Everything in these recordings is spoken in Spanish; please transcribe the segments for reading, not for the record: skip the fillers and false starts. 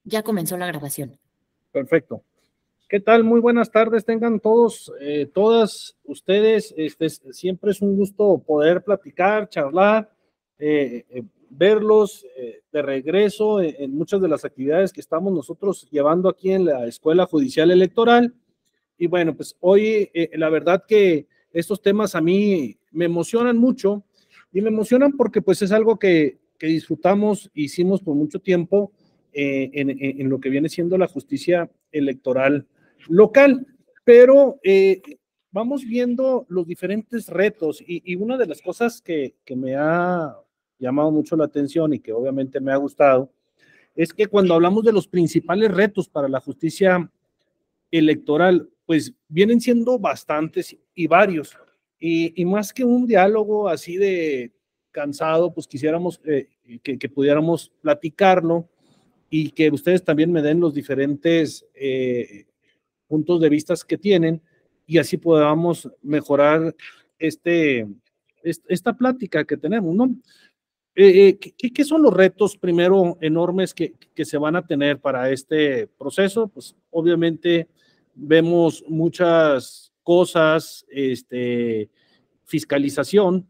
Ya comenzó la grabación. Perfecto. ¿Qué tal? Muy buenas tardes, tengan todos, todas ustedes. Siempre es un gusto poder platicar, charlar, verlos de regreso en muchas de las actividades que estamos nosotros llevando aquí en la Escuela Judicial Electoral. Y bueno, pues hoy la verdad que estos temas a mí me emocionan mucho y me emocionan porque pues es algo que disfrutamos, hicimos por mucho tiempo en lo que viene siendo la justicia electoral local, pero vamos viendo los diferentes retos y una de las cosas que me ha llamado mucho la atención y que obviamente me ha gustado es que cuando hablamos de los principales retos para la justicia electoral, pues vienen siendo bastantes y varios. Y más que un diálogo así de cansado, pues quisiéramos que pudiéramos platicarlo y que ustedes también me den los diferentes puntos de vista que tienen y así podamos mejorar esta plática que tenemos, ¿no? ¿Qué son los retos primero enormes que se van a tener para este proceso? Pues obviamente vemos muchas cosas, fiscalización,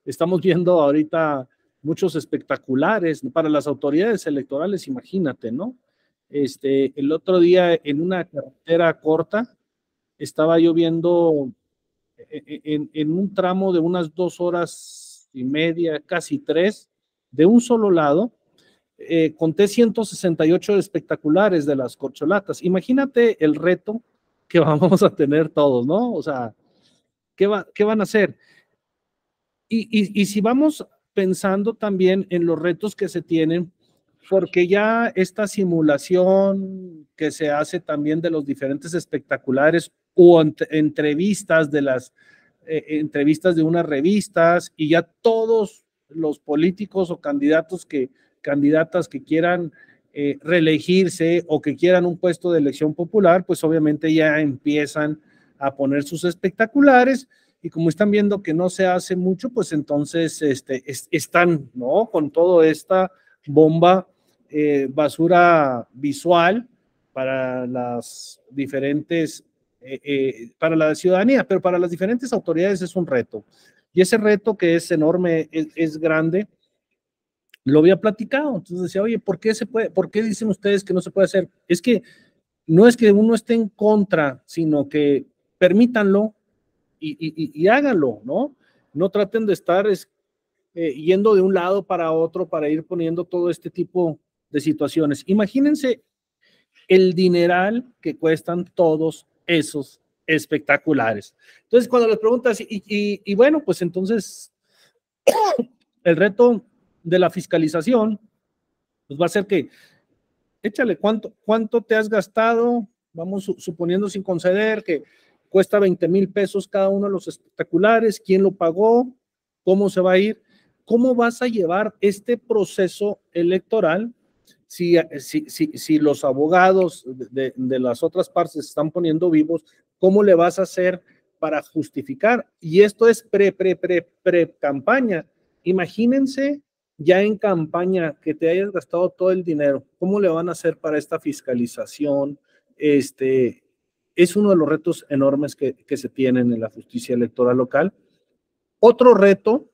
estamos viendo ahorita muchos espectaculares para las autoridades electorales, imagínate, ¿no? El otro día en una carretera corta estaba yo viendo en un tramo de unas 2 horas y media, casi tres, de un solo lado, conté 168 espectaculares de las corcholatas. Imagínate el reto que vamos a tener todos, ¿no? O sea, ¿qué van a hacer? Y si vamos pensando también en los retos que se tienen, porque ya esta simulación que se hace también de los diferentes espectaculares o entrevistas de las entrevistas de unas revistas y ya todos los políticos o candidatas que quieran reelegirse o que quieran un puesto de elección popular, pues obviamente ya empiezan a poner sus espectaculares y como están viendo que no se hace mucho, pues entonces están, ¿no? Con toda esta bomba, basura visual para las diferentes, para la ciudadanía, pero para las diferentes autoridades es un reto. Y ese reto que es enorme, es grande, lo había platicado. Entonces decía, oye, ¿por qué dicen ustedes que no se puede hacer? Es que no es que uno esté en contra, sino que permítanlo y háganlo, ¿no? No traten de estar yendo de un lado para otro para ir poniendo todo este tipo de situaciones. Imagínense el dineral que cuestan todos esos espectaculares. Entonces, cuando les preguntas, y bueno, pues entonces el reto de la fiscalización, pues va a ser que échale cuánto te has gastado, vamos suponiendo sin conceder que cuesta 20,000 pesos cada uno de los espectaculares, quién lo pagó, cómo se va a ir, cómo vas a llevar este proceso electoral si los abogados de las otras partes se están poniendo vivos, cómo le vas a hacer para justificar. Y esto es pre campaña. Imagínense ya en campaña que te hayas gastado todo el dinero, ¿cómo le van a hacer para esta fiscalización? Es uno de los retos enormes que se tienen en la justicia electoral local. Otro reto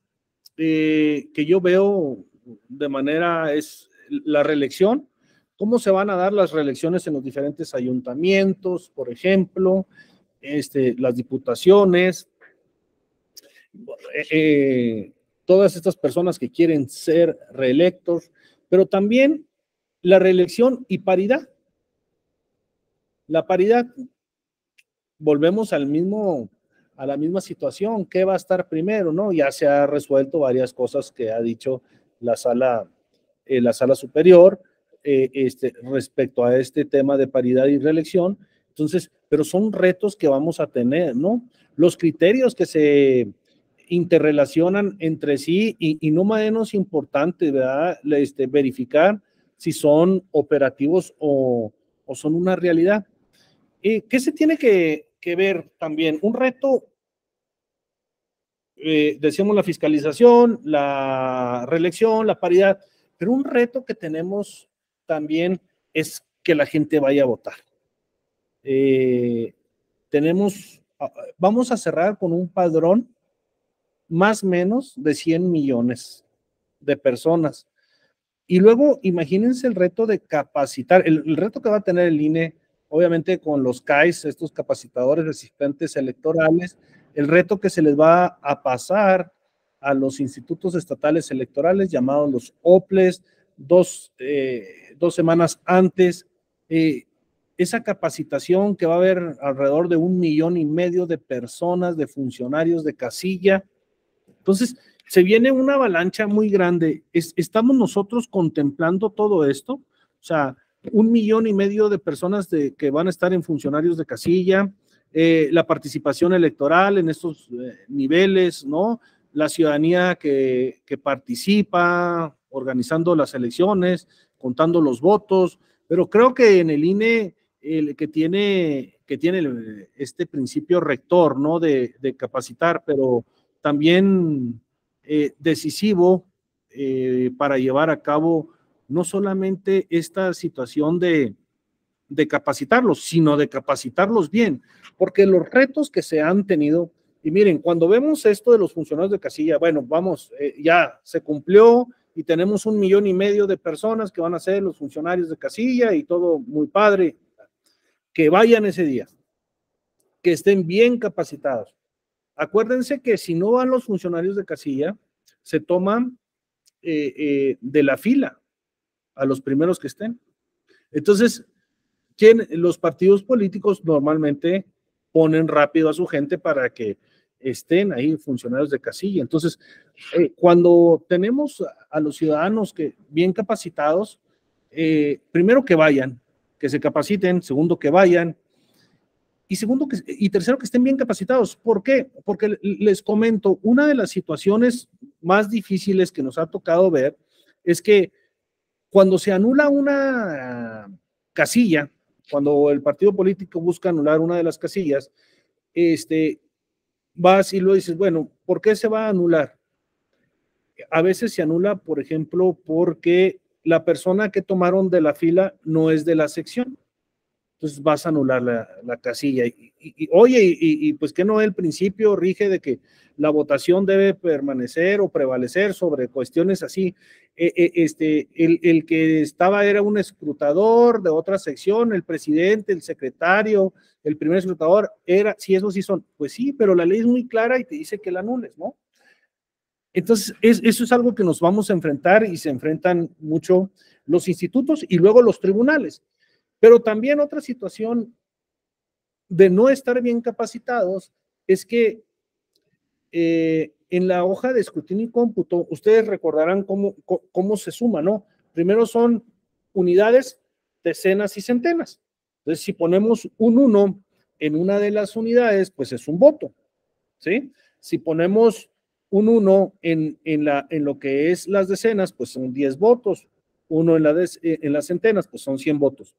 que yo veo de manera es la reelección. ¿Cómo se van a dar las reelecciones en los diferentes ayuntamientos, por ejemplo, las diputaciones, todas estas personas que quieren ser reelectos, pero también la reelección y paridad. La paridad, volvemos a la misma situación, ¿qué va a estar primero? ¿No? Ya se ha resuelto varias cosas que ha dicho la sala superior respecto a este tema de paridad y reelección. Entonces, pero son retos que vamos a tener, ¿no? Los criterios que se interrelacionan entre sí y no menos importante, ¿verdad? Verificar si son operativos o son una realidad. ¿Qué se tiene que ver también? Un reto, decíamos la fiscalización, la reelección, la paridad, pero un reto que tenemos también es que la gente vaya a votar. Vamos a cerrar con un padrón más o menos de 100 millones de personas. Y luego imagínense el reto de capacitar, el reto que va a tener el INE, obviamente con los CAIs, estos capacitadores de asistentes electorales, el reto que se les va a pasar a los institutos estatales electorales, llamados los OPLES, dos semanas antes, esa capacitación que va a haber alrededor de 1,5 millones de personas, de funcionarios de casilla. Entonces, se viene una avalancha muy grande. Estamos nosotros contemplando todo esto, o sea, 1,5 millones de personas que van a estar en funcionarios de casilla, la participación electoral en estos niveles, ¿no? La ciudadanía que participa, organizando las elecciones, contando los votos, pero creo que en el INE, el que tiene este principio rector, ¿no? De capacitar, pero también decisivo para llevar a cabo no solamente esta situación de capacitarlos, sino de capacitarlos bien, porque los retos que se han tenido, y miren, cuando vemos esto de los funcionarios de casilla, bueno, vamos, ya se cumplió y tenemos 1,5 millones de personas que van a ser los funcionarios de casilla y todo muy padre, que vayan ese día, que estén bien capacitados. Acuérdense que si no van los funcionarios de casilla, se toman de la fila a los primeros que estén. Entonces, los partidos políticos normalmente ponen rápido a su gente para que estén ahí funcionarios de casilla. Entonces, cuando tenemos a los ciudadanos que bien capacitados, primero que vayan, que se capaciten, segundo que vayan, y tercero que estén bien capacitados. ¿Por qué? Porque les comento, una de las situaciones más difíciles que nos ha tocado ver es que cuando se anula una casilla, cuando el partido político busca anular una de las casillas, vas y lo dices, bueno, ¿por qué se va a anular? A veces se anula, por ejemplo, porque la persona que tomaron de la fila no es de la sección. Entonces vas a anular la casilla. Oye, pues que no el principio rige de que la votación debe permanecer o prevalecer sobre cuestiones así. El que estaba era un escrutador de otra sección, el presidente, el secretario, el primer escrutador, sí, esos sí son. Pues sí, pero la ley es muy clara y te dice que la anules, ¿no? Entonces, eso es algo que nos vamos a enfrentar y se enfrentan mucho los institutos y luego los tribunales. Pero también otra situación de no estar bien capacitados es que en la hoja de escrutinio y cómputo, ustedes recordarán cómo se suma, ¿no? Primero son unidades, decenas y centenas. Entonces, si ponemos un 1 en una de las unidades, pues es un voto, ¿sí? Si ponemos un 1 en lo que es las decenas, pues son 10 votos. 1 en las centenas, pues son 100 votos.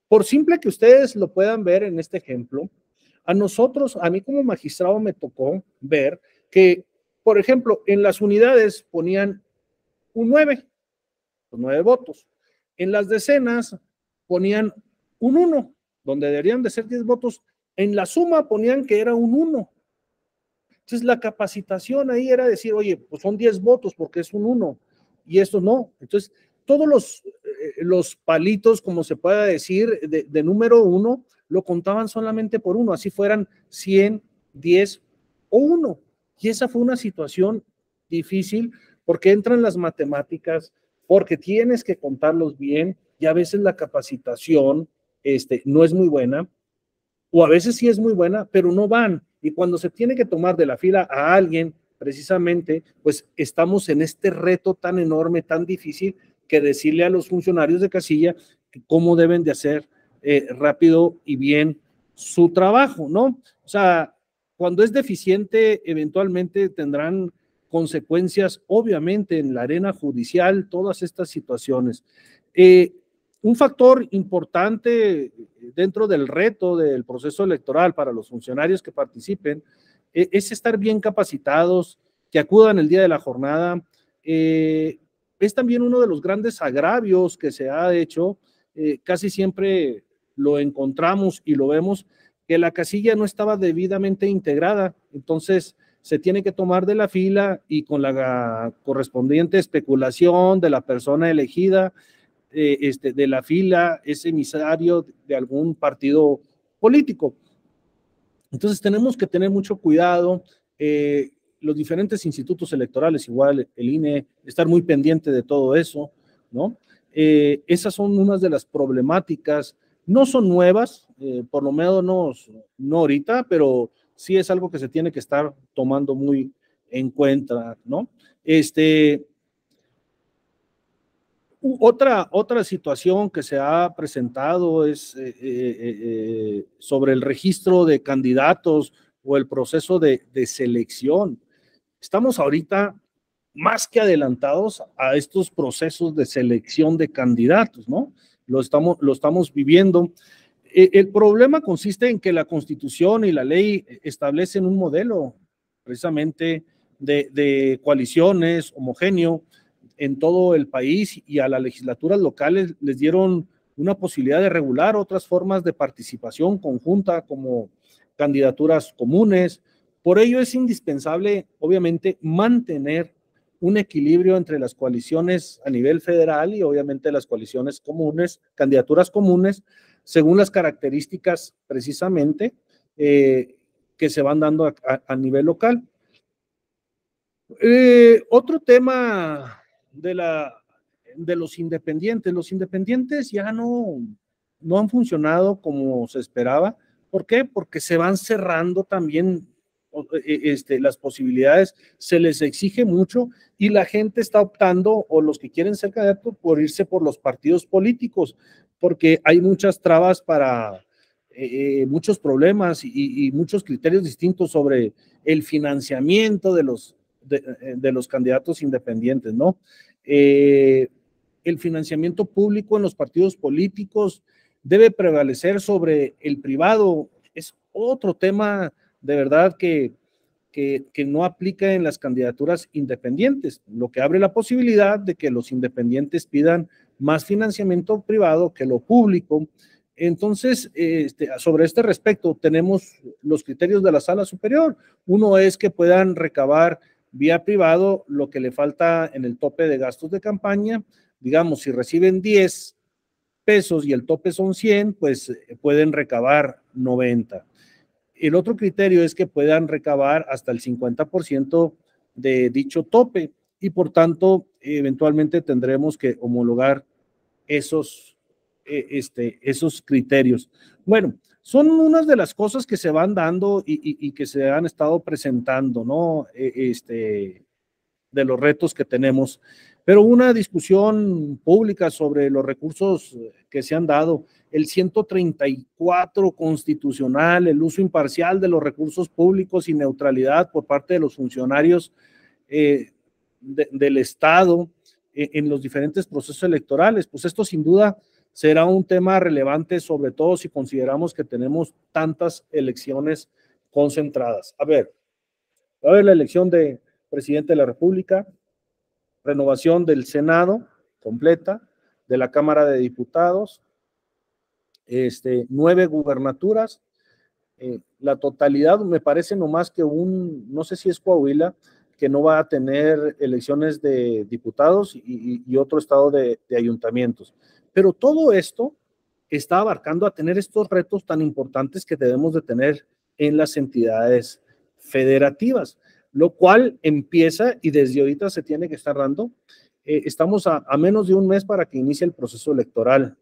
Por simple que ustedes lo puedan ver en este ejemplo, a mí como magistrado me tocó ver que, por ejemplo, en las unidades ponían un 9, los 9 votos. En las decenas ponían un 1, donde deberían de ser 10 votos. En la suma ponían que era un 1. Entonces la capacitación ahí era decir, oye, pues son 10 votos porque es un 1 y esto no. Entonces, todos los palitos, como se pueda decir, de número 1, lo contaban solamente por 1, así fueran 100, 10 o 1. Y esa fue una situación difícil porque entran las matemáticas, porque tienes que contarlos bien y a veces la capacitación no es muy buena, o a veces sí es muy buena, pero no van. Y cuando se tiene que tomar de la fila a alguien, precisamente, pues estamos en este reto tan enorme, tan difícil, que decirle a los funcionarios de casilla cómo deben de hacer rápido y bien su trabajo, ¿no? O sea, cuando es deficiente, eventualmente tendrán consecuencias, obviamente, en la arena judicial, todas estas situaciones. Un factor importante dentro del reto del proceso electoral para los funcionarios que participen es estar bien capacitados, que acudan el día de la jornada. Es también uno de los grandes agravios que se ha hecho casi siempre lo encontramos y lo vemos, que la casilla no estaba debidamente integrada, entonces se tiene que tomar de la fila y con la correspondiente especulación de la persona elegida, de la fila, es emisario de algún partido político. Entonces tenemos que tener mucho cuidado, los diferentes institutos electorales, igual el INE, estar muy pendiente de todo eso, ¿no? Esas son unas de las problemáticas, no son nuevas, por lo menos no ahorita, pero sí es algo que se tiene que estar tomando muy en cuenta, ¿no? Otra situación que se ha presentado es sobre el registro de candidatos o el proceso de selección. Estamos ahorita más que adelantados a estos procesos de selección de candidatos, ¿no? Lo estamos viviendo. El problema consiste en que la Constitución y la ley establecen un modelo precisamente de coaliciones homogéneo en todo el país, y a las legislaturas locales les dieron una posibilidad de regular otras formas de participación conjunta como candidaturas comunes. Por ello es indispensable, obviamente, mantener un equilibrio entre las coaliciones a nivel federal y obviamente las coaliciones comunes, candidaturas comunes, según las características precisamente que se van dando a nivel local. Otro tema de los independientes ya no han funcionado como se esperaba. ¿Por qué? Porque se van cerrando también las posibilidades, se les exige mucho y la gente está optando, o los que quieren ser candidatos, por irse por los partidos políticos, porque hay muchas trabas para muchos problemas y muchos criterios distintos sobre el financiamiento de los candidatos independientes, ¿no? El financiamiento público en los partidos políticos debe prevalecer sobre el privado. Es otro tema de verdad que no aplica en las candidaturas independientes, lo que abre la posibilidad de que los independientes pidan más financiamiento privado que lo público. Entonces, sobre este respecto, tenemos los criterios de la sala superior. Uno es que puedan recabar vía privado lo que le falta en el tope de gastos de campaña. Digamos, si reciben 10 pesos y el tope son 100, pues pueden recabar 90. El otro criterio es que puedan recabar hasta el 50% de dicho tope y por tanto, eventualmente tendremos que homologar esos criterios. Bueno, son unas de las cosas que se van dando y que se han estado presentando, ¿no? De los retos que tenemos. Pero una discusión pública sobre los recursos que se han dado, el 134 constitucional, el uso imparcial de los recursos públicos y neutralidad por parte de los funcionarios del Estado en los diferentes procesos electorales, pues esto sin duda será un tema relevante, sobre todo si consideramos que tenemos tantas elecciones concentradas. A ver, va a haber la elección de presidente de la República, renovación del Senado completa, de la Cámara de Diputados, 9 gubernaturas, la totalidad, me parece nomás que no sé si es Coahuila, que no va a tener elecciones de diputados y otro estado de ayuntamientos. Pero todo esto está abarcando a tener estos retos tan importantes que debemos de tener en las entidades federativas, lo cual empieza y desde ahorita se tiene que estar dando. Estamos a menos de un mes para que inicie el proceso electoral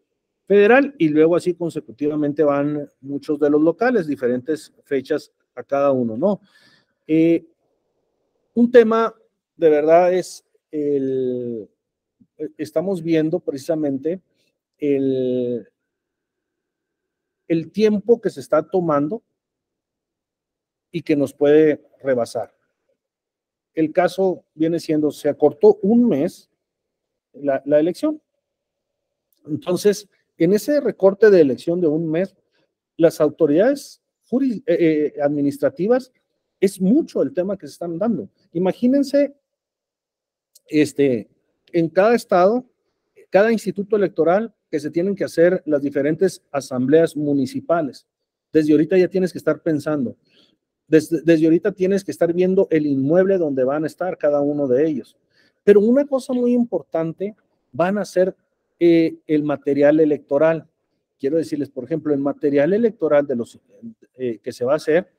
federal y luego así consecutivamente van muchos de los locales, diferentes fechas a cada uno, ¿no? Un tema de verdad es estamos viendo precisamente el tiempo que se está tomando y que nos puede rebasar. El caso viene siendo, se acortó un mes la elección. Entonces, en ese recorte de elección de un mes, las autoridades administrativas, es mucho el tema que se están dando. Imagínense, en cada estado, cada instituto electoral que se tienen que hacer las diferentes asambleas municipales. Desde ahorita ya tienes que estar pensando. Desde ahorita tienes que estar viendo el inmueble donde van a estar cada uno de ellos. Pero una cosa muy importante van a ser el material electoral. Quiero decirles, por ejemplo, el material electoral de los que se va a hacer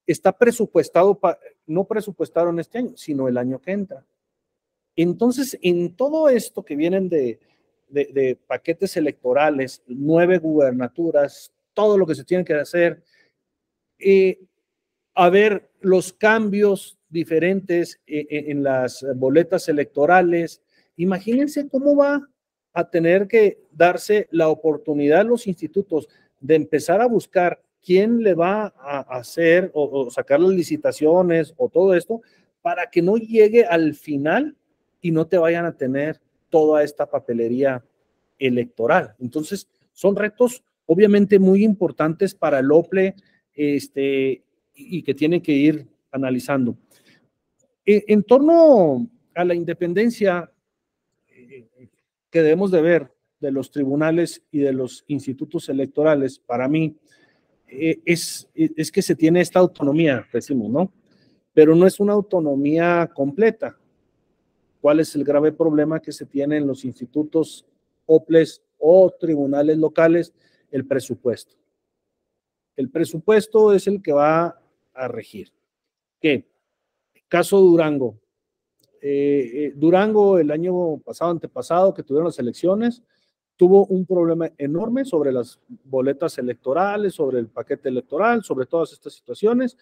está presupuestado, no presupuestaron este año, sino el año que entra. Entonces, en todo esto que vienen de paquetes electorales, 9 gubernaturas, todo lo que se tiene que hacer, a ver los cambios diferentes en las boletas electorales. Imagínense cómo va a tener que darse la oportunidad a los institutos de empezar a buscar quién le va a hacer o sacar las licitaciones o todo esto para que no llegue al final y no te vayan a tener toda esta papelería electoral. Entonces, son retos obviamente muy importantes para el OPLE, y que tienen que ir analizando. En torno a la independencia que debemos de ver de los tribunales y de los institutos electorales, para mí, es que se tiene esta autonomía, decimos, ¿no? Pero no es una autonomía completa. ¿Cuál es el grave problema que se tiene en los institutos OPLES o tribunales locales? El presupuesto. El presupuesto es el que va a regir. ¿Qué? Caso Durango. Durango el año pasado, antepasado, que tuvieron las elecciones, tuvo un problema enorme sobre las boletas electorales, sobre el paquete electoral, sobre todas estas situaciones.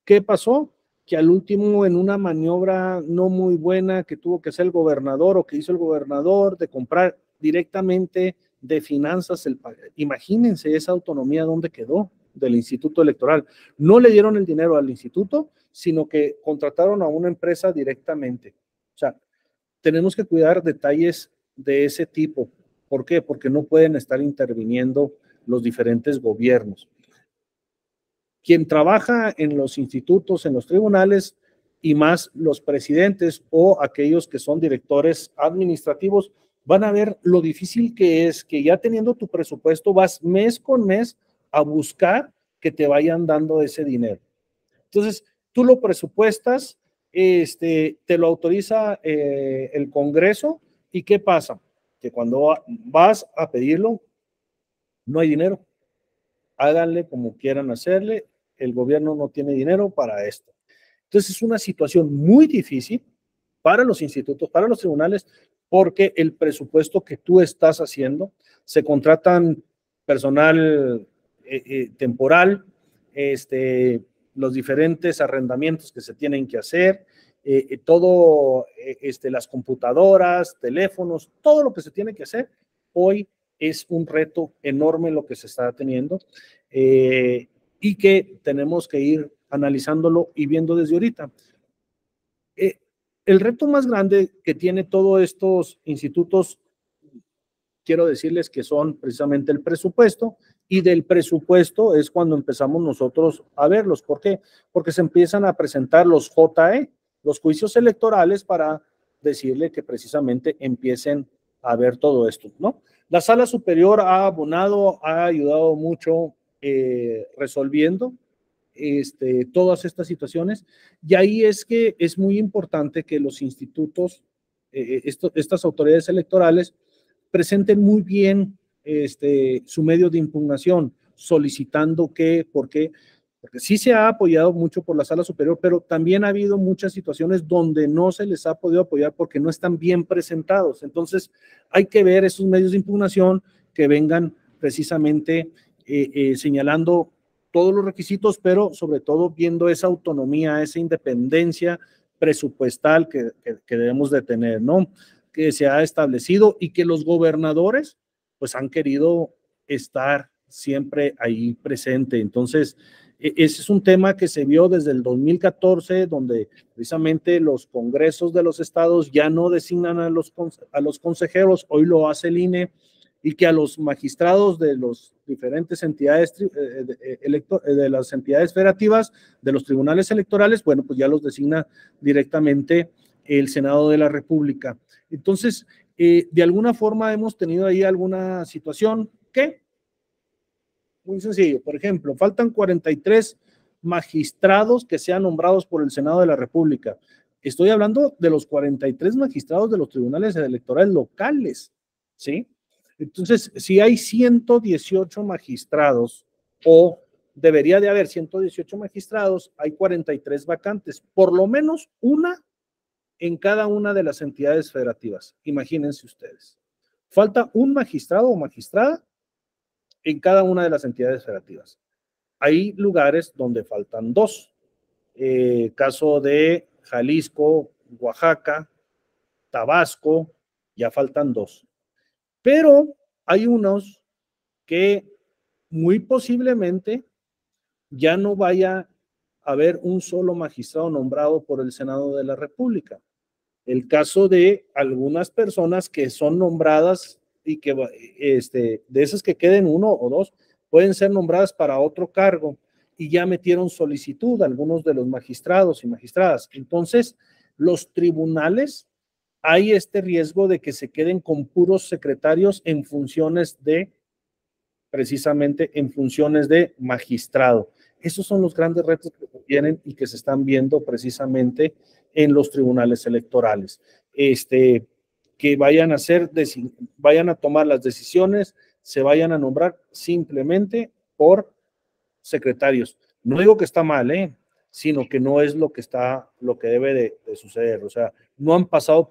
¿Qué pasó? Que al último, en una maniobra no muy buena que tuvo que hacer el gobernador o que hizo el gobernador de comprar directamente de finanzas, imagínense esa autonomía dónde quedó del Instituto Electoral. No le dieron el dinero al instituto, sino que contrataron a una empresa directamente. O sea, tenemos que cuidar detalles de ese tipo. ¿Por qué? Porque no pueden estar interviniendo los diferentes gobiernos. Quien trabaja en los institutos, en los tribunales, y más los presidentes o aquellos que son directores administrativos, van a ver lo difícil que es que ya teniendo tu presupuesto vas mes con mes a buscar que te vayan dando ese dinero. Entonces, tú lo presupuestas, te lo autoriza el Congreso, ¿y qué pasa? Que cuando vas a pedirlo, no hay dinero. Háganle como quieran hacerle, el gobierno no tiene dinero para esto. Entonces, es una situación muy difícil para los institutos, para los tribunales, porque el presupuesto que tú estás haciendo, se contratan personal temporal, los diferentes arrendamientos que se tienen que hacer, todo, las computadoras, teléfonos, todo lo que se tiene que hacer, hoy es un reto enorme lo que se está teniendo, y que tenemos que ir analizándolo y viendo desde ahorita. El reto más grande que tiene todos estos institutos, quiero decirles que son precisamente el presupuesto, y del presupuesto es cuando empezamos nosotros a verlos. ¿Por qué? Porque se empiezan a presentar los JE, los juicios electorales, para decirle que precisamente empiecen a ver todo esto, ¿no? La Sala Superior ha abonado, ha ayudado mucho resolviendo todas estas situaciones, y ahí es que es muy importante que los institutos, estas autoridades electorales, presenten muy bien su medio de impugnación, solicitando ¿por qué? Porque sí se ha apoyado mucho por la Sala Superior, pero también ha habido muchas situaciones donde no se les ha podido apoyar porque no están bien presentados. Entonces, hay que ver esos medios de impugnación que vengan precisamente señalando todos los requisitos, pero sobre todo viendo esa autonomía, esa independencia presupuestal que debemos de tener, ¿no? Que se ha establecido y que los gobernadores pues han querido estar siempre ahí presente. Entonces, ese es un tema que se vio desde el 2014, donde precisamente los congresos de los estados ya no designan a los consejeros, hoy lo hace el INE, y que a los magistrados de las diferentes entidades de las entidades federativas, de los tribunales electorales, bueno, pues ya los designa directamente el Senado de la República. Entonces, De alguna forma hemos tenido ahí alguna situación que, muy sencillo, por ejemplo, faltan 43 magistrados que sean nombrados por el Senado de la República. Estoy hablando de los 43 magistrados de los tribunales electorales locales, ¿sí? Entonces, si hay 118 magistrados, o debería de haber 118 magistrados, hay 43 vacantes, por lo menos una en cada una de las entidades federativas. Imagínense ustedes. Falta un magistrado o magistrada en cada una de las entidades federativas. Hay lugares donde faltan dos. Caso de Jalisco, Oaxaca, Tabasco, ya faltan dos. Pero hay unos que muy posiblemente ya no vaya a haber un solo magistrado nombrado por el Senado de la República. El caso de algunas personas que son nombradas y que de esas que queden uno o dos, pueden ser nombradas para otro cargo y ya metieron solicitud algunos de los magistrados y magistradas. Entonces, los tribunales, hay este riesgo de que se queden con puros secretarios en funciones de, precisamente en funciones de magistrado. Esos son los grandes retos que tienen y que se están viendo precisamente en los tribunales electorales. Que vayan a hacer, vayan a tomar las decisiones, se vayan a nombrar simplemente por secretarios. No digo que está mal, sino que no es lo que debe de suceder. O sea, no han pasado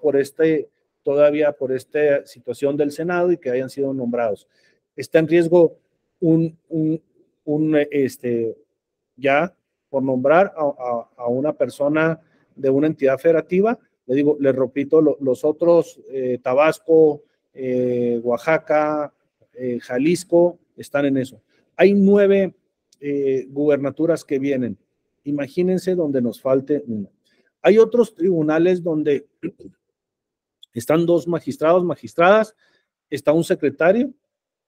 todavía por esta situación del Senado y que hayan sido nombrados. Está en riesgo ya por nombrar a una persona de una entidad federativa. Le digo, les repito, los otros, Tabasco, Oaxaca, Jalisco, están en eso. Hay 9 gubernaturas que vienen. Imagínense donde nos falte uno. Hay otros tribunales donde están 2 magistrados, magistradas, está un secretario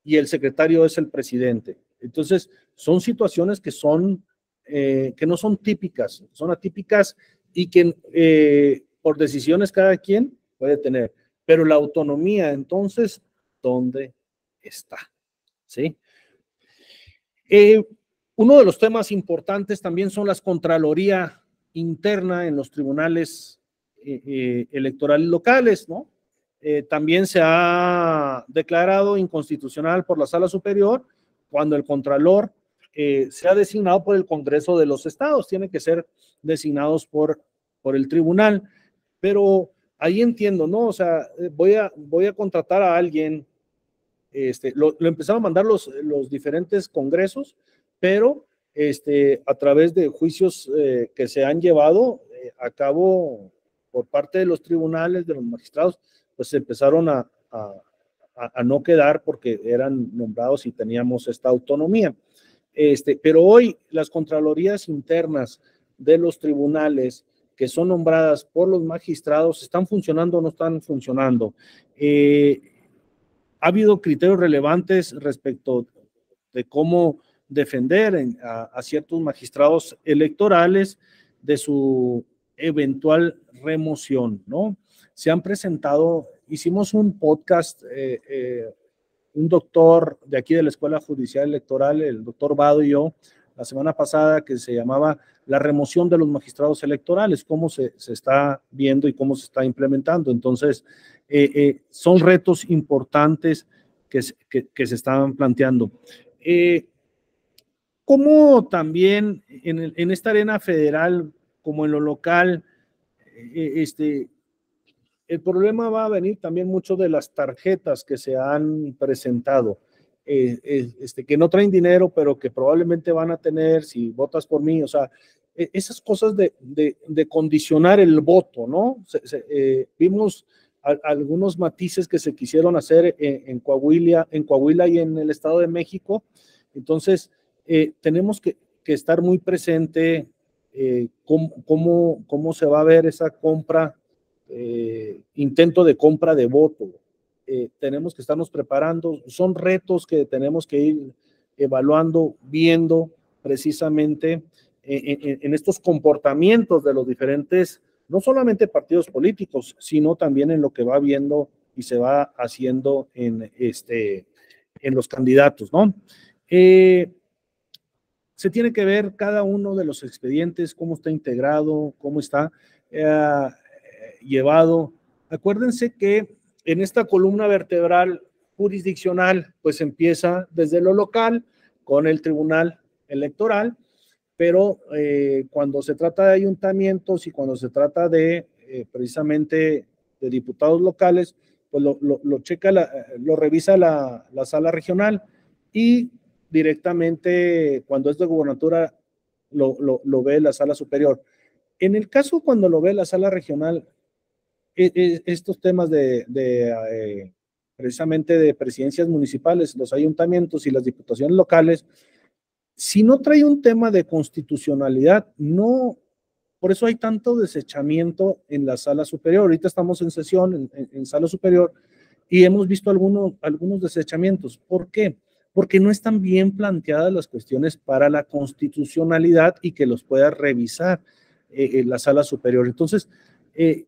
y el secretario es el presidente. Entonces, son situaciones que no son típicas, son atípicas y que por decisiones cada quien puede tener. Pero la autonomía, entonces, ¿dónde está? ¿Sí? Uno de los temas importantes también son las contraloría interna en los tribunales electorales locales, ¿no? También se ha declarado inconstitucional por la Sala Superior cuando el contralor sea designado por el Congreso de los Estados, tiene que ser designados por el tribunal, pero ahí entiendo, ¿no? O sea, voy a contratar a alguien, lo empezaron a mandar los diferentes congresos, pero a través de juicios que se han llevado a cabo por parte de los tribunales, de los magistrados, pues empezaron a no quedar porque eran nombrados y teníamos esta autonomía. Pero hoy las contralorías internas de los tribunales que son nombradas por los magistrados, ¿están funcionando o no están funcionando? Ha habido criterios relevantes respecto de cómo defender a ciertos magistrados electorales de su eventual remoción, ¿no? Se han presentado, hicimos un podcast, un doctor de aquí de la Escuela Judicial Electoral, el doctor Vado y yo, la semana pasada, que se llamaba La remoción de los magistrados electorales, cómo se está viendo y cómo se está implementando. Entonces, son retos importantes que se estaban planteando. ¿Cómo también en esta arena federal, como en lo local, el problema va a venir también mucho de las tarjetas que se han presentado, que no traen dinero, pero que probablemente van a tener si votas por mí, o sea, esas cosas de condicionar el voto, ¿no? Vimos algunos matices que se quisieron hacer en Coahuila y en el Estado de México. Entonces, tenemos que estar muy presente cómo se va a ver esa compra, intento de compra de voto. Tenemos que estarnos preparando, son retos que tenemos que ir evaluando, viendo precisamente en estos comportamientos de los diferentes, no solamente partidos políticos, sino también en lo que va viendo y se va haciendo en los candidatos, ¿no? Se tiene que ver cada uno de los expedientes, cómo está integrado, cómo está llevado. Acuérdense que en esta columna vertebral jurisdiccional, pues empieza desde lo local con el Tribunal Electoral, pero cuando se trata de ayuntamientos y cuando se trata de precisamente de diputados locales, pues lo checa, lo revisa la sala regional, y directamente cuando es de gobernatura lo ve la sala superior. En el caso cuando lo ve la sala regional, estos temas precisamente de presidencias municipales, los ayuntamientos y las diputaciones locales, si no trae un tema de constitucionalidad, no, por eso hay tanto desechamiento en la sala superior. Ahorita estamos en sesión en sala superior y hemos visto algunos desechamientos. ¿Por qué? Porque no están bien planteadas las cuestiones para la constitucionalidad y que los pueda revisar en la sala superior. Entonces,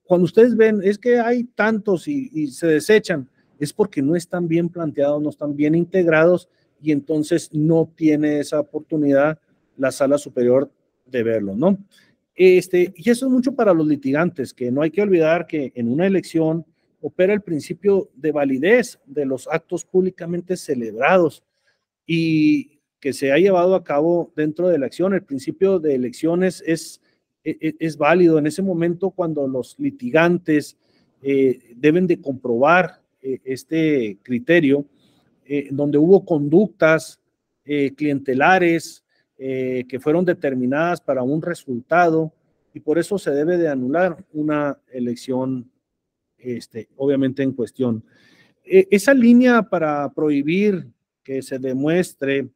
cuando ustedes ven, es que hay tantos y se desechan, es porque no están bien planteados, no están bien integrados, y entonces no tiene esa oportunidad la sala superior de verlo, ¿no? Y eso es mucho para los litigantes, que no hay que olvidar que en una elección opera el principio de validez de los actos públicamente celebrados y que se ha llevado a cabo dentro de la acción. El principio de elecciones es válido en ese momento cuando los litigantes deben de comprobar este criterio, donde hubo conductas clientelares que fueron determinadas para un resultado, y por eso se debe de anular una elección obviamente en cuestión. Esa línea para prohibir que se demuestre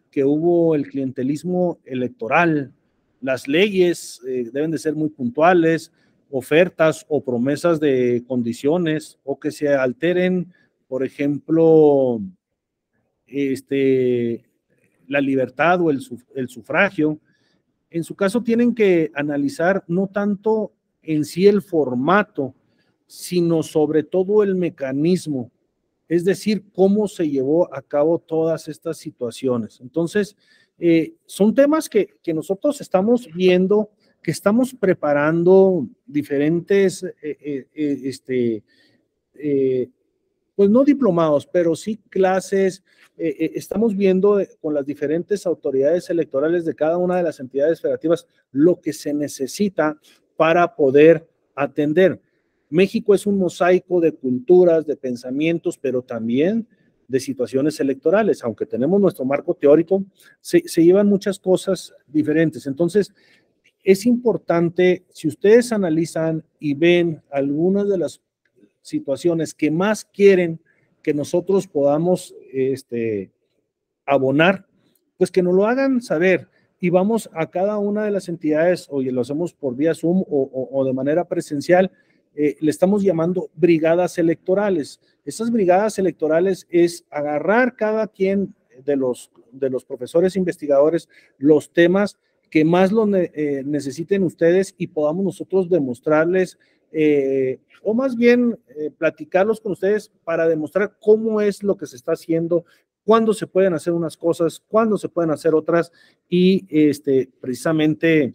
que hubo el clientelismo electoral, las leyes deben de ser muy puntuales, ofertas o promesas de condiciones, o que se alteren, por ejemplo, la libertad o el sufragio. En su caso tienen que analizar no tanto en sí el formato, sino sobre todo el mecanismo, es decir, cómo se llevó a cabo todas estas situaciones. Entonces, son temas que nosotros estamos viendo, que estamos preparando diferentes, pues no diplomados, pero sí clases. Estamos viendo con las diferentes autoridades electorales de cada una de las entidades federativas lo que se necesita para poder atender. México es un mosaico de culturas, de pensamientos, pero también de situaciones electorales. Aunque tenemos nuestro marco teórico, se llevan muchas cosas diferentes. Entonces, es importante, si ustedes analizan y ven algunas de las situaciones que más quieren que nosotros podamos abonar, pues que nos lo hagan saber, y vamos a cada una de las entidades, o lo hacemos por vía Zoom o de manera presencial. Le estamos llamando brigadas electorales. Esas brigadas electorales es agarrar cada quien de los profesores investigadores los temas que más lo necesiten ustedes, y podamos nosotros demostrarles, o más bien platicarlos con ustedes para demostrar cómo es lo que se está haciendo, cuándo se pueden hacer unas cosas, cuándo se pueden hacer otras, y precisamente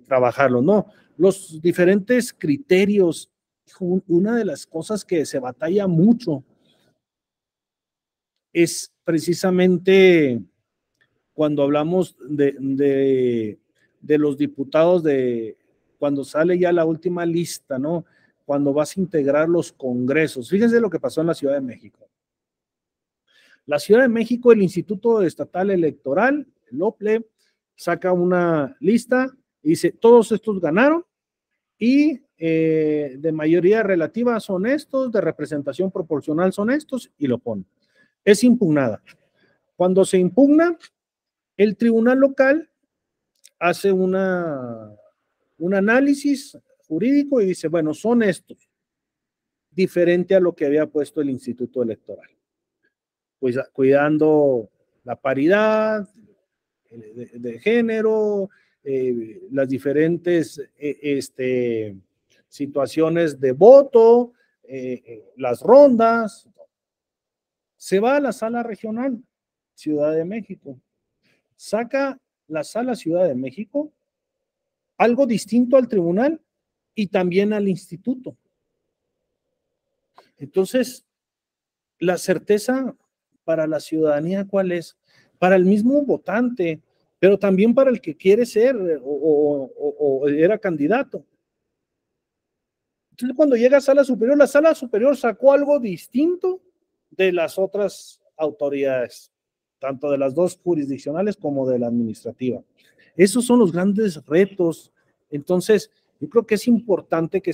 trabajarlo, ¿no? Los diferentes criterios. Una de las cosas que se batalla mucho es precisamente cuando hablamos de los diputados, cuando sale ya la última lista, ¿no? Cuando vas a integrar los congresos. Fíjense lo que pasó en la Ciudad de México. La Ciudad de México, el Instituto Estatal Electoral, el OPLE, saca una lista y dice, todos estos ganaron, y de mayoría relativa son estos, de representación proporcional son estos, y lo pone. Es impugnada. Cuando se impugna, el tribunal local hace un análisis jurídico y dice, bueno, son estos, diferente a lo que había puesto el Instituto Electoral, pues cuidando la paridad de género, las diferentes situaciones de voto, las rondas, se va a la sala regional, Ciudad de México, saca la sala Ciudad de México algo distinto al tribunal y también al instituto. Entonces, la certeza para la ciudadanía, ¿cuál es? Para el mismo votante, pero también para el que quiere ser o era candidato. Entonces, cuando llega a sala superior, la sala superior sacó algo distinto de las otras autoridades, tanto de las dos jurisdiccionales como de la administrativa. Esos son los grandes retos. Entonces, yo creo que es importante que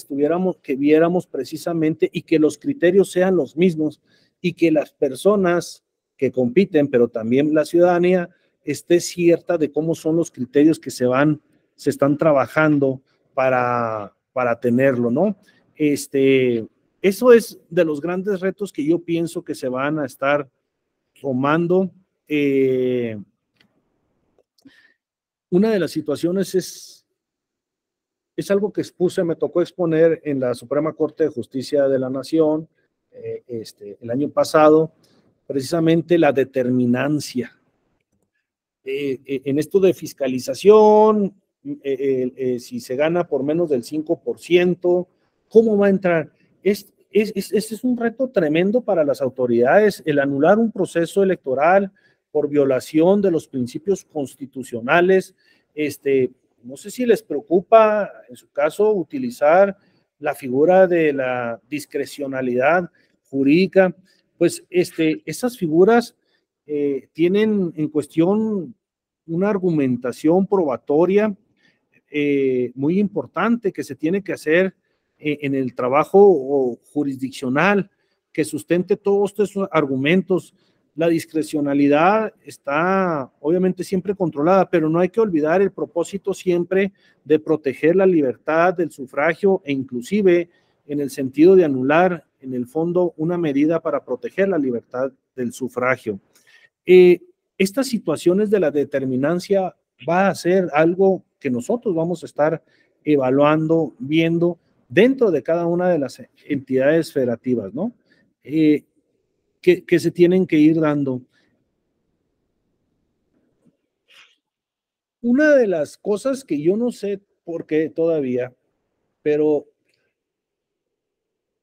viéramos precisamente y que los criterios sean los mismos y que las personas que compiten, pero también la ciudadanía, esté cierta de cómo son los criterios que se están trabajando para tenerlo, ¿no? Eso es de los grandes retos que yo pienso que se van a estar tomando. Una de las situaciones es algo que me tocó exponer en la Suprema Corte de Justicia de la Nación el año pasado, precisamente la determinancia. En esto de fiscalización, si se gana por menos del 5%, ¿cómo va a entrar? Este es un reto tremendo para las autoridades, el anular un proceso electoral por violación de los principios constitucionales. No sé si les preocupa, en su caso, utilizar la figura de la discrecionalidad jurídica. Pues esas figuras tienen en cuestión una argumentación probatoria muy importante que se tiene que hacer en el trabajo jurisdiccional, que sustente todos estos argumentos. La discrecionalidad está obviamente siempre controlada, pero no hay que olvidar el propósito siempre de proteger la libertad del sufragio e inclusive en el sentido de anular en el fondo una medida para proteger la libertad del sufragio. Estas situaciones de la determinancia va a ser algo que nosotros vamos a estar evaluando, viendo dentro de cada una de las entidades federativas, ¿no? Que se tienen que ir dando. Una de las cosas que yo no sé por qué todavía, pero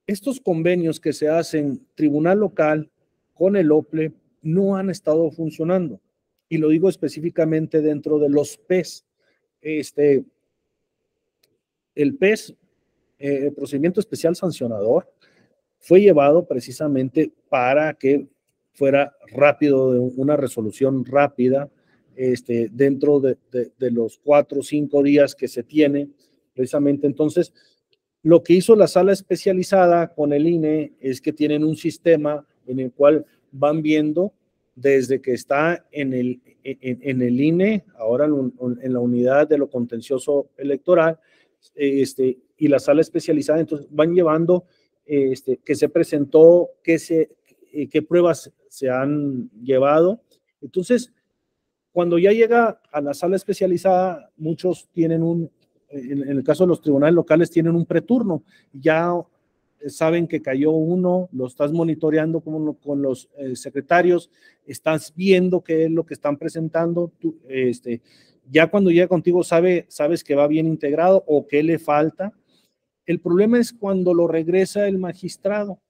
estos convenios que se hacen tribunal local con el OPLE no han estado funcionando. Y lo digo específicamente dentro de los PES. El PES, el procedimiento especial sancionador, fue llevado precisamente para que fuera rápido, una resolución rápida, dentro de los 4 o 5 días que se tiene, precisamente. Entonces, lo que hizo la sala especializada con el INE es que tienen un sistema en el cual van viendo desde que está en el INE, ahora en la unidad de lo contencioso electoral, y la sala especializada, entonces van llevando que se presentó, qué pruebas se han llevado. Entonces, cuando ya llega a la sala especializada, muchos tienen en el caso de los tribunales locales, tienen un preturno. Ya saben que cayó uno, lo estás monitoreando con los secretarios, estás viendo qué es lo que están presentando. Ya cuando llega contigo sabes que va bien integrado o qué le falta. El problema es cuando lo regresa el magistrado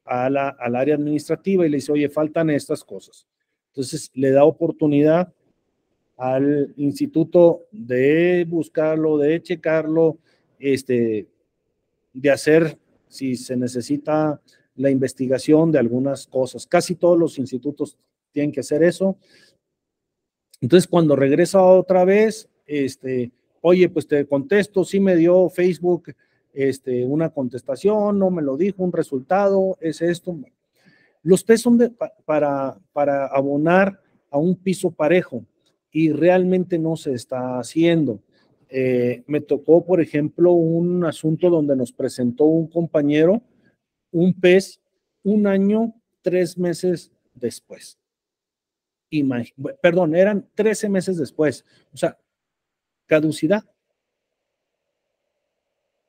al área administrativa y le dice, oye, faltan estas cosas. Entonces le da oportunidad al instituto de buscarlo, de checarlo, de hacer, si se necesita, la investigación de algunas cosas. Casi todos los institutos tienen que hacer eso. Entonces, cuando regresa otra vez, oye, pues te contesto, sí me dio Facebook una contestación, no me lo dijo, un resultado, es esto. Los test son para abonar a un piso parejo y realmente no se está haciendo. Me tocó, por ejemplo, un asunto donde nos presentó un compañero un PES 1 año, 3 meses después. Perdón, eran 13 meses después. O sea, caducidad.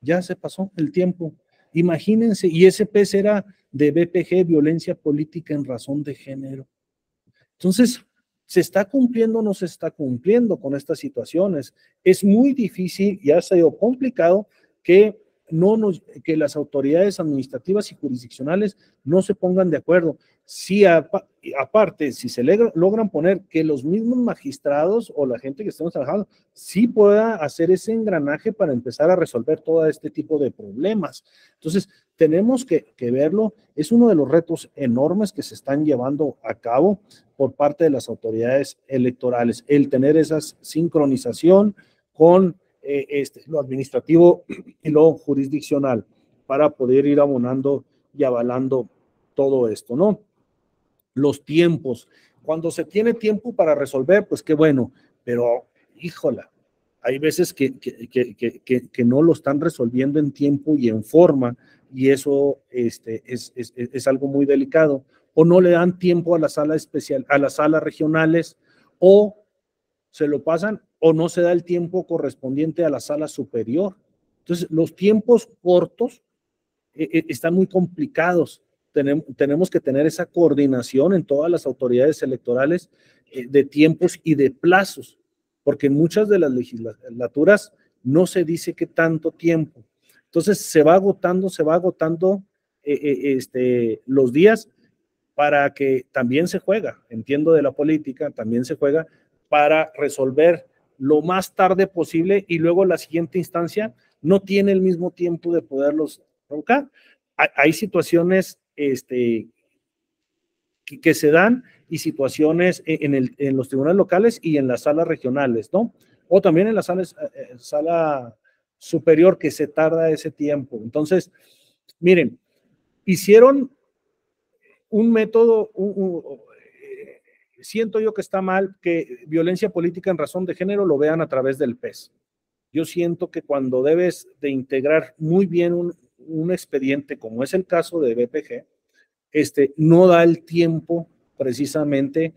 Ya se pasó el tiempo. Imagínense, y ese PES era de BPG, violencia política en razón de género. Entonces, ¿se está cumpliendo o no se está cumpliendo con estas situaciones? Es muy difícil y ha sido complicado que, que las autoridades administrativas y jurisdiccionales no se pongan de acuerdo. Si aparte, si se logran poner que los mismos magistrados o la gente que estamos trabajando sí pueda hacer ese engranaje para empezar a resolver todo este tipo de problemas. Entonces, tenemos que verlo. Es uno de los retos enormes que se están llevando a cabo por parte de las autoridades electorales, el tener esa sincronización con lo administrativo y lo jurisdiccional para poder ir abonando y avalando todo esto, ¿no? Los tiempos. Cuando se tiene tiempo para resolver, pues qué bueno, pero híjola, hay veces que no lo están resolviendo en tiempo y en forma, y eso es algo muy delicado. O no le dan tiempo a la sala especial, a las salas regionales, o se lo pasan, o no se da el tiempo correspondiente a la sala superior. Entonces, los tiempos cortos están muy complicados. Tenemos que tener esa coordinación en todas las autoridades electorales de tiempos y de plazos, porque en muchas de las legislaturas no se dice qué tanto tiempo. Entonces se va agotando los días para que también se juega, entiendo de la política, también se juega para resolver lo más tarde posible y luego la siguiente instancia no tiene el mismo tiempo de poderlos provocar. Hay situaciones que se dan y situaciones en los tribunales locales y en las salas regionales, ¿no? O también en la sala superior que se tarda ese tiempo. Entonces, miren, hicieron un método, siento yo que está mal que violencia política en razón de género lo vean a través del PES. Yo siento que cuando debes de integrar muy bien un expediente, como es el caso de BPG, no da el tiempo, precisamente,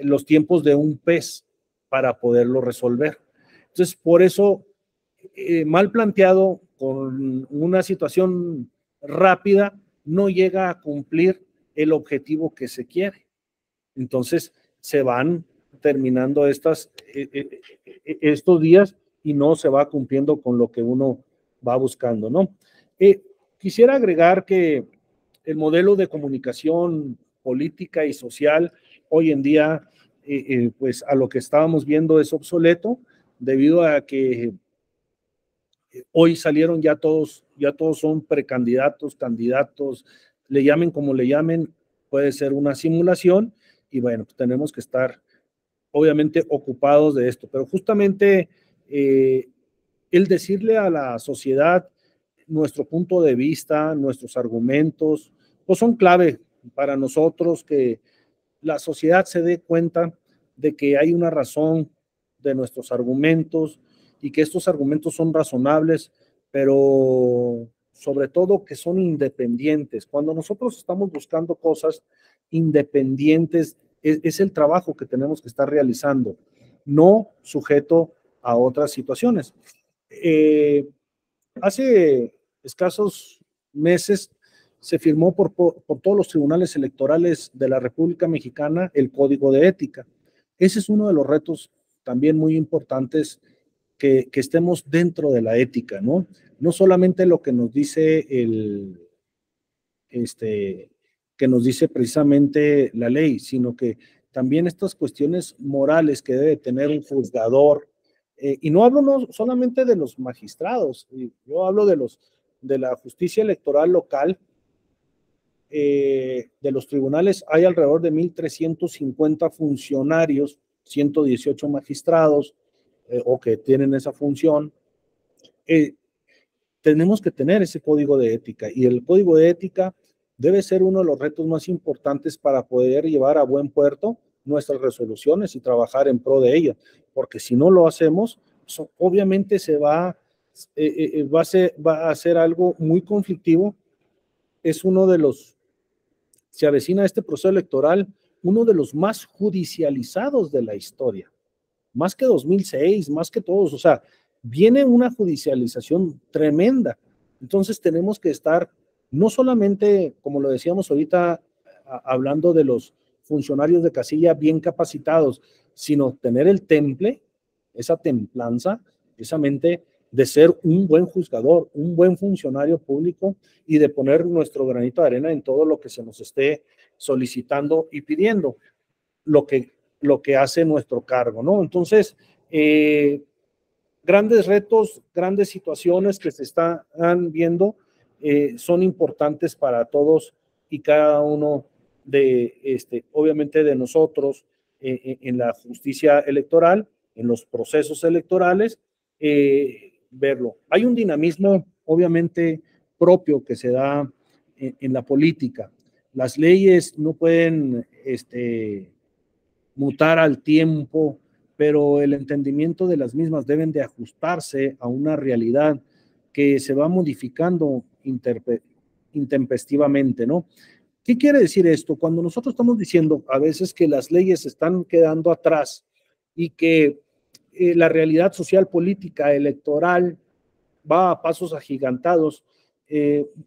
los tiempos de un PES para poderlo resolver. Entonces, por eso, mal planteado, con una situación rápida, no llega a cumplir el objetivo que se quiere. Entonces, se van terminando estos días y no se va cumpliendo con lo que uno va buscando, ¿no? Quisiera agregar que el modelo de comunicación política y social hoy en día, pues a lo que estábamos viendo es obsoleto, debido a que hoy salieron ya todos son precandidatos, candidatos, le llamen como le llamen, puede ser una simulación, y bueno, pues tenemos que estar obviamente ocupados de esto, pero justamente el decirle a la sociedad nuestro punto de vista, nuestros argumentos, pues son clave para nosotros, que la sociedad se dé cuenta de que hay una razón de nuestros argumentos y que estos argumentos son razonables, pero sobre todo que son independientes. Cuando nosotros estamos buscando cosas independientes, es el trabajo que tenemos que estar realizando, no sujeto a otras situaciones. Hace escasos meses se firmó por todos los tribunales electorales de la República Mexicana el Código de Ética. Ese es uno de los retos también muy importantes, que estemos dentro de la ética, ¿no? No solamente lo que nos dice que nos dice precisamente la ley, sino que también estas cuestiones morales que debe tener un juzgador, y no hablo solamente de los magistrados, yo hablo de la justicia electoral local, de los tribunales. Hay alrededor de 1,350 funcionarios, 118 magistrados, o que tienen esa función. Tenemos que tener ese código de ética, y el código de ética debe ser uno de los retos más importantes para poder llevar a buen puerto nuestras resoluciones y trabajar en pro de ellas, porque si no lo hacemos, obviamente va a ser algo muy conflictivo. Es uno de los, se avecina este proceso electoral, uno de los más judicializados de la historia, más que 2006, más que todos, o sea, viene una judicialización tremenda, Entonces tenemos que estar, no solamente, como lo decíamos ahorita, hablando de los funcionarios de casilla bien capacitados, sino tener el temple, esa templanza, esa mente de ser un buen juzgador, un buen funcionario público y de poner nuestro granito de arena en todo lo que se nos esté solicitando y pidiendo, lo que hace nuestro cargo, ¿no? Entonces, grandes retos, grandes situaciones que se están viendo son importantes para todos y cada uno obviamente de nosotros en la justicia electoral, en los procesos electorales, verlo. Hay un dinamismo obviamente propio que se da en la política. Las leyes no pueden mutar al tiempo, pero el entendimiento de las mismas deben de ajustarse a una realidad que se va modificando intempestivamente, ¿no? ¿Qué quiere decir esto? Cuando nosotros estamos diciendo a veces que las leyes están quedando atrás y que la realidad social, política, electoral va a pasos agigantados,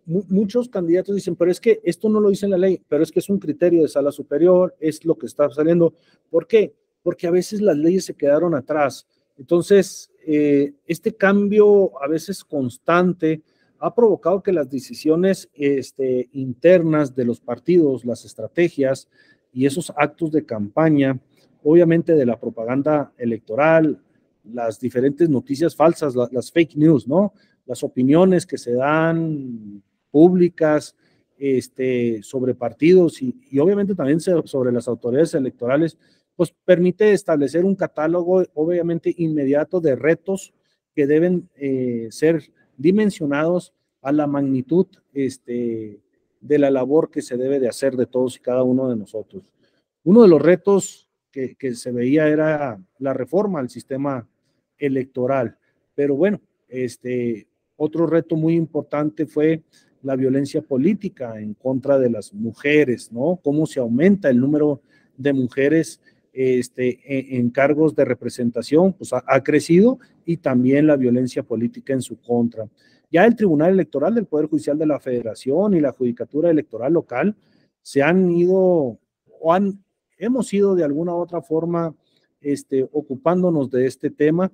muchos candidatos dicen, pero es que esto no lo dice la ley, pero es que es un criterio de sala superior, es lo que está saliendo. ¿Por qué? Porque a veces las leyes se quedaron atrás. Entonces, este cambio a veces constante ha provocado que las decisiones internas de los partidos, las estrategias y esos actos de campaña, obviamente de la propaganda electoral, las diferentes noticias falsas, las fake news, ¿no? Las opiniones que se dan públicas sobre partidos y obviamente también sobre las autoridades electorales, pues permite establecer un catálogo obviamente inmediato de retos que deben ser dimensionados a la magnitud de la labor que se debe de hacer de todos y cada uno de nosotros. Uno de los retos que se veía era la reforma al sistema electoral, pero bueno, otro reto muy importante fue la violencia política en contra de las mujeres, ¿no? Cómo se aumenta el número de mujeres en cargos de representación, pues ha crecido, y también la violencia política en su contra. Ya el Tribunal Electoral del Poder Judicial de la Federación y la Judicatura Electoral Local se han ido o hemos ido de alguna u otra forma ocupándonos de este tema,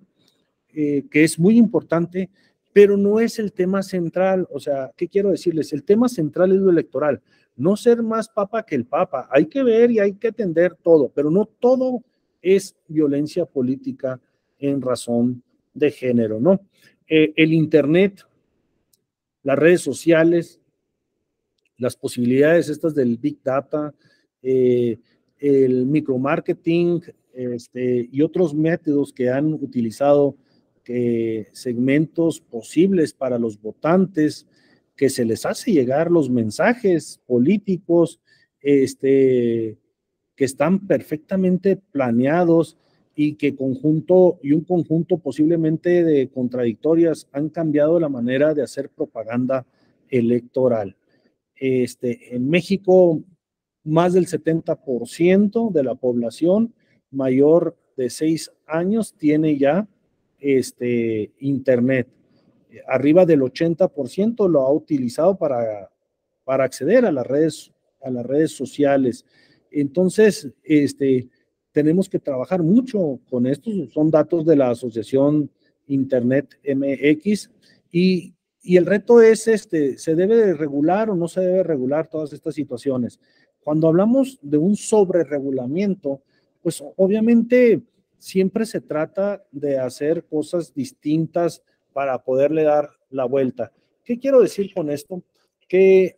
que es muy importante, pero no es el tema central. O sea, ¿qué quiero decirles? El tema central es lo electoral, no ser más papa que el papa. Hay que ver y hay que atender todo, pero no todo es violencia política en razón de género, ¿no? El Internet, las redes sociales, las posibilidades estas del Big Data, el micromarketing y otros métodos que han utilizado segmentos posibles para los votantes, que se les hace llegar los mensajes políticos que están perfectamente planeados y que un conjunto posiblemente de contradictorias han cambiado la manera de hacer propaganda electoral. En México, más del 70% de la población mayor de 6 años tiene ya Internet. Arriba del 80% lo ha utilizado para acceder a las redes sociales. Entonces, tenemos que trabajar mucho con esto. Son datos de la Asociación Internet MX y el reto es, ¿se debe de regular o no se debe regular todas estas situaciones? Cuando hablamos de un sobreregulamiento, pues obviamente siempre se trata de hacer cosas distintas para poderle dar la vuelta. ¿Qué quiero decir con esto? Que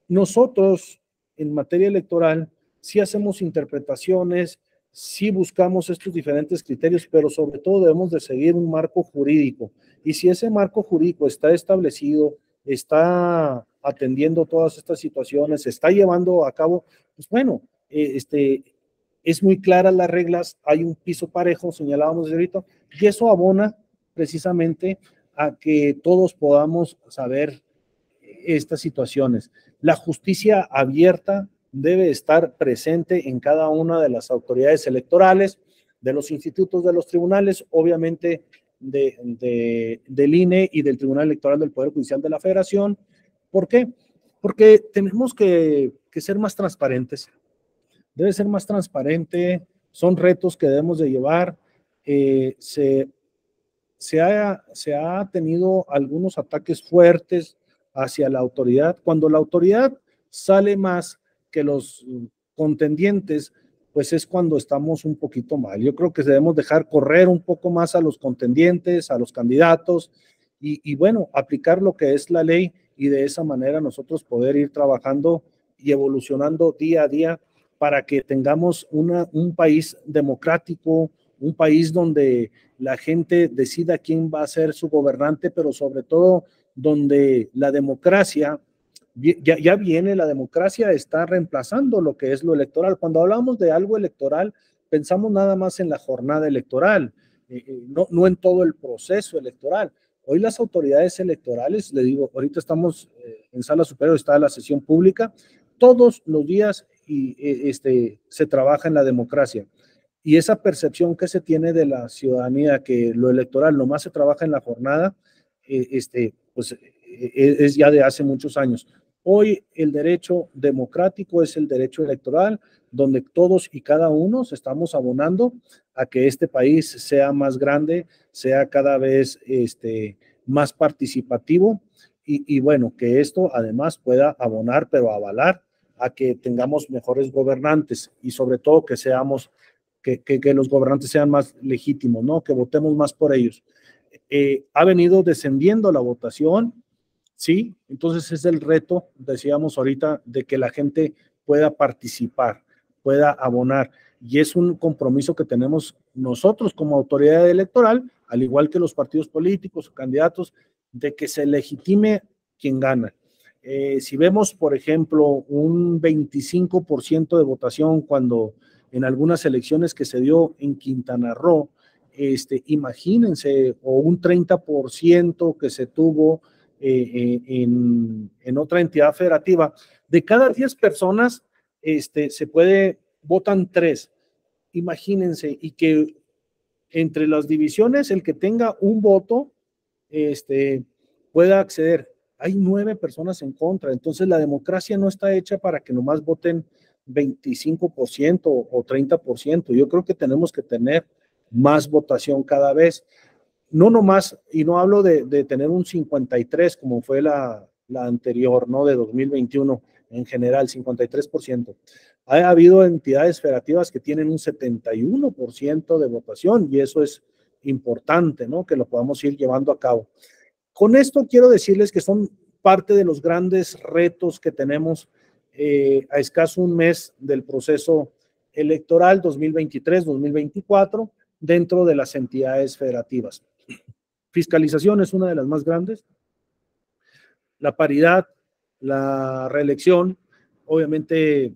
nosotros en materia electoral sí hacemos interpretaciones, sí buscamos estos diferentes criterios, pero sobre todo debemos de seguir un marco jurídico. Y si ese marco jurídico está establecido, está atendiendo todas estas situaciones, se está llevando a cabo, pues bueno, es muy claras las reglas, hay un piso parejo, señalábamos ahorita, y eso abona precisamente a que todos podamos saber estas situaciones. La justicia abierta debe estar presente en cada una de las autoridades electorales, de los institutos de los tribunales, obviamente del INE y del Tribunal Electoral del Poder Judicial de la Federación. ¿Por qué? Porque tenemos que ser más transparentes. Debe ser más transparente, son retos que debemos de llevar. Se ha tenido algunos ataques fuertes hacia la autoridad. Cuando la autoridad sale más que los contendientes, pues es cuando estamos un poquito mal. Yo creo que debemos dejar correr un poco más a los contendientes, a los candidatos, y bueno, aplicar lo que es la ley, y de esa manera nosotros poder ir trabajando y evolucionando día a día para que tengamos un país democrático, un país donde la gente decida quién va a ser su gobernante, pero sobre todo donde la democracia, ya viene, la democracia está reemplazando lo que es lo electoral. Cuando hablamos de algo electoral, pensamos nada más en la jornada electoral, no en todo el proceso electoral. Hoy las autoridades electorales, le digo, ahorita estamos en sala superior, está la sesión pública, todos los días se trabaja en la democracia. Y esa percepción que se tiene de la ciudadanía, que lo electoral nomás se trabaja en la jornada, pues es ya de hace muchos años. Hoy el derecho democrático es el derecho electoral, donde todos y cada uno estamos abonando a que este país sea más grande, sea cada vez más participativo, y bueno, que esto además pueda abonar, pero avalar a que tengamos mejores gobernantes, y sobre todo que seamos que los gobernantes sean más legítimos, ¿no? Que votemos más por ellos. Ha venido descendiendo la votación, ¿sí? Entonces es el reto, decíamos ahorita, de que la gente pueda participar, pueda abonar, y es un compromiso que tenemos nosotros como autoridad electoral, al igual que los partidos políticos o candidatos, de que se legitime quien gana. Si vemos, por ejemplo, un 25% de votación cuando en algunas elecciones que se dio en Quintana Roo, imagínense, o un 30% que se tuvo en otra entidad federativa, de cada 10 personas, votan 3, imagínense, y que entre las divisiones, el que tenga un voto, pueda acceder. Hay 9 personas en contra, entonces la democracia no está hecha para que nomás voten 25% o 30%. Yo creo que tenemos que tener más votación cada vez. No nomás, y no hablo de tener un 53 como fue la anterior, ¿no? De 2021 en general, 53%. Ha habido entidades federativas que tienen un 71% de votación, y eso es importante, ¿no? Que lo podamos ir llevando a cabo. Con esto quiero decirles que son parte de los grandes retos que tenemos a escaso un mes del proceso electoral 2023-2024 dentro de las entidades federativas. Fiscalización es una de las más grandes, la paridad, la reelección, obviamente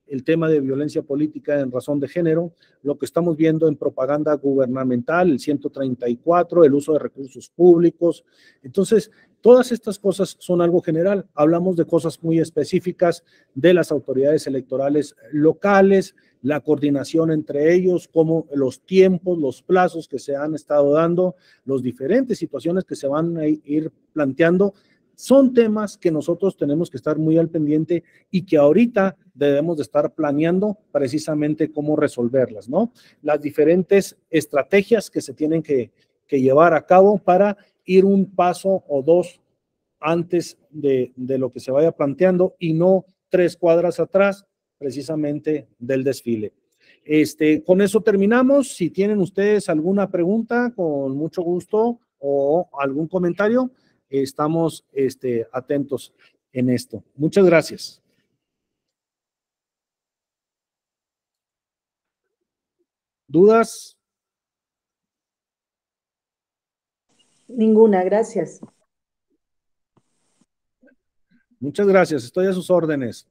el tema de violencia política en razón de género, lo que estamos viendo en propaganda gubernamental, el 134, el uso de recursos públicos. Entonces, todas estas cosas son algo general. Hablamos de cosas muy específicas de las autoridades electorales locales, la coordinación entre ellos, como los tiempos, los plazos que se han estado dando, las diferentes situaciones que se van a ir planteando. Son temas que nosotros tenemos que estar muy al pendiente, y que ahorita debemos de estar planeando precisamente cómo resolverlas, ¿no? Las diferentes estrategias que se tienen que llevar a cabo para ir un paso o dos antes de lo que se vaya planteando, y no 3 cuadras atrás precisamente del desfile. Con eso terminamos. Si tienen ustedes alguna pregunta, con mucho gusto, o algún comentario, estamos atentos en esto. Muchas gracias. ¿Dudas? Ninguna, gracias. Muchas gracias, estoy a sus órdenes.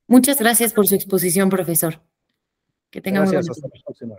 Muchas gracias por su exposición, profesor. Que tenga muy Gracias, buen hasta día. la próxima.